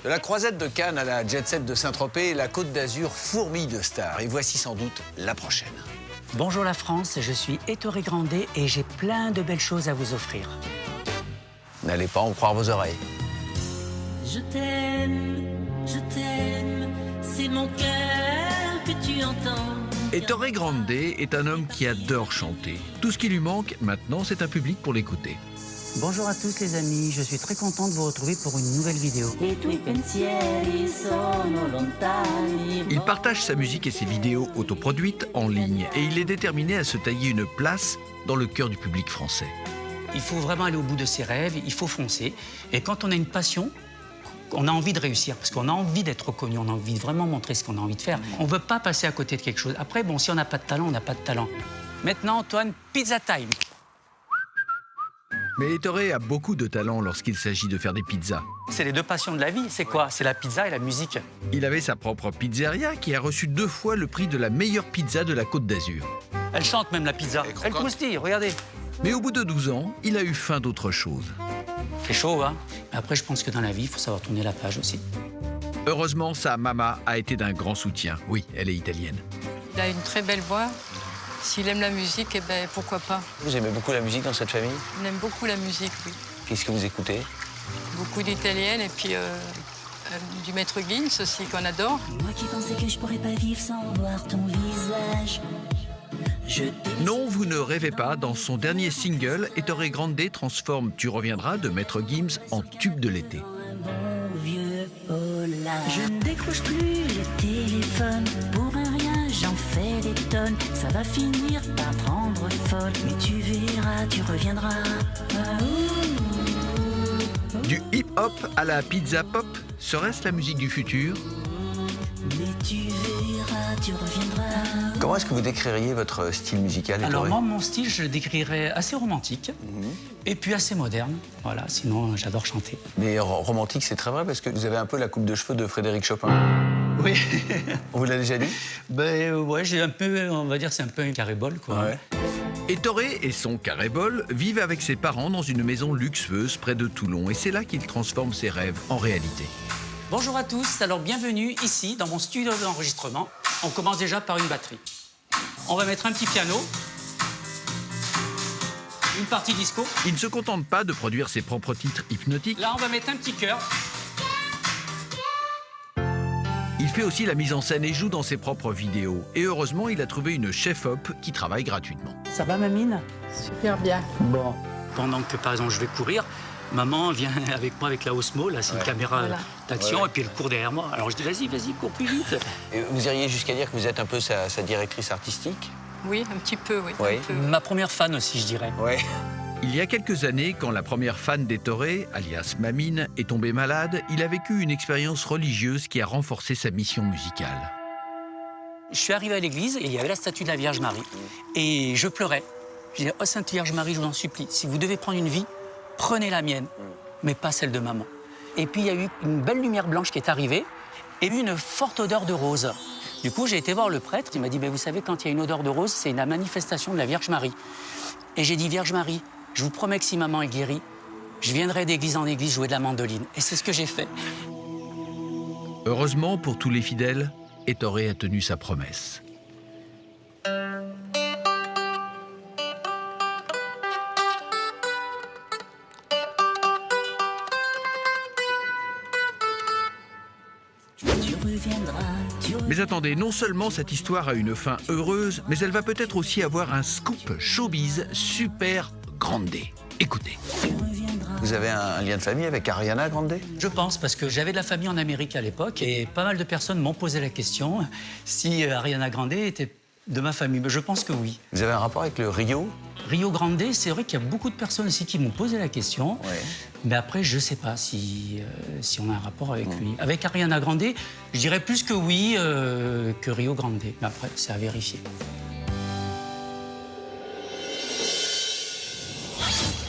De la croisette de Cannes à la jet set de Saint-Tropez, la Côte d'Azur fourmille de stars. Et voici sans doute la prochaine. Bonjour la France, je suis Ettore Grande et j'ai plein de belles choses à vous offrir. N'allez pas en croire vos oreilles. Je t'aime, c'est mon cœur que tu entends. Ettore Grande est un homme qui adore chanter. Tout ce qui lui manque maintenant, c'est un public pour l'écouter. Bonjour à tous les amis, je suis très content de vous retrouver pour une nouvelle vidéo. Les tuoi pensieri sono lontani. Il partage sa musique et ses vidéos autoproduites en ligne et il est déterminé à se tailler une place dans le cœur du public français. Il faut vraiment aller au bout de ses rêves, il faut foncer. Et quand on a une passion, on a envie de réussir, parce qu'on a envie d'être reconnu, on a envie de vraiment montrer ce qu'on a envie de faire. On ne veut pas passer à côté de quelque chose. Après, bon, si on n'a pas de talent, on n'a pas de talent. Maintenant, Antoine, pizza time. Mais Ettore a beaucoup de talent lorsqu'il s'agit de faire des pizzas. C'est les deux passions de la vie, c'est quoi? C'est la pizza et la musique. Il avait sa propre pizzeria qui a reçu 2 fois le prix de la meilleure pizza de la Côte d'Azur. Elle chante même la pizza. Elle croustille, regardez. Mais au bout de 12 ans, il a eu faim d'autre chose. C'est chaud, hein? Mais après, je pense que dans la vie, il faut savoir tourner la page aussi. Heureusement, sa maman a été d'un grand soutien. Oui, elle est italienne. Il a une très belle voix. S'il aime la musique, eh ben, pourquoi pas. Vous aimez beaucoup la musique dans cette famille? On aime beaucoup la musique, oui. Qu'est-ce que vous écoutez? Beaucoup d'italiennes et puis du Maître Gims aussi, qu'on adore. Moi qui pensais que je pourrais pas vivre sans voir ton visage. Non, vous ne rêvez pas, dans son dernier single, Ettore Grande transforme Tu reviendras de Maître Gims en tube de l'été. Je ne décroche plus les téléphones. Pour un rien, j'en fais des tonnes. Ça va finir par me rendre folle. Mais tu verras, tu reviendras. Du hip-hop à la pizza pop, serait-ce la musique du futur? Mais tu verras, tu reviendras. Comment est-ce que vous décririez votre style musical, Ettore? Alors moi, mon style, je le décrirais assez romantique et puis assez moderne. Voilà, sinon, j'adore chanter. Mais romantique, c'est très vrai, parce que vous avez un peu la coupe de cheveux de Frédéric Chopin. Oui. On vous l'a déjà dit? Ben ouais, j'ai un peu, on va dire, c'est un peu un carré-bol, quoi. Ouais. Ettore et son carré-bol vivent avec ses parents dans une maison luxueuse près de Toulon. Et c'est là qu'il transforme ses rêves en réalité. Bonjour à tous, alors bienvenue ici, dans mon studio d'enregistrement. On commence déjà par une batterie. On va mettre un petit piano, une partie disco. Il ne se contente pas de produire ses propres titres hypnotiques. Là, on va mettre un petit chœur. Il fait aussi la mise en scène et joue dans ses propres vidéos. Et heureusement, il a trouvé une chef-op qui travaille gratuitement. Ça va, mamine? Super bien. Bon. Pendant que, par exemple, je vais courir, maman vient avec moi avec la Osmo, là, c'est une caméra Voilà. d'action, et puis elle court derrière moi. Alors je dis, vas-y, cours plus vite. Et vous iriez jusqu'à dire que vous êtes un peu sa directrice artistique? Oui, un petit peu, oui. Oui. Un peu. Ma première fan aussi, je dirais. Ouais. Il y a quelques années, quand la première fan d'Ettore, alias Mamine, est tombée malade, il a vécu une expérience religieuse qui a renforcé sa mission musicale. Je suis arrivé à l'église et il y avait la statue de la Vierge Marie. Et je pleurais. Je disais, oh Sainte Vierge Marie, je vous en supplie, si vous devez prendre une vie, prenez la mienne, mais pas celle de maman. Et puis il y a eu une belle lumière blanche qui est arrivée et une forte odeur de rose. Du coup, j'ai été voir le prêtre, il m'a dit, vous savez, quand il y a une odeur de rose, c'est une manifestation de la Vierge Marie. Et j'ai dit, Vierge Marie, je vous promets que si maman est guérie, je viendrai d'église en église jouer de la mandoline. Et c'est ce que j'ai fait. Heureusement pour tous les fidèles, Ettore a tenu sa promesse. Mais attendez, non seulement cette histoire a une fin heureuse, mais elle va peut-être aussi avoir un scoop showbiz super grande. Écoutez. Vous avez un lien de famille avec Ariana Grande? Je pense, parce que j'avais de la famille en Amérique à l'époque et pas mal de personnes m'ont posé la question si Ariana Grande était de ma famille. Mais je pense que oui. Vous avez un rapport avec le Rio? Rio Grande, c'est vrai qu'il y a beaucoup de personnes aussi qui m'ont posé la question. Ouais. Mais après, je ne sais pas si on a un rapport avec lui. Avec Ariana Grande, je dirais plus que oui que Rio Grande. Mais après, c'est à vérifier.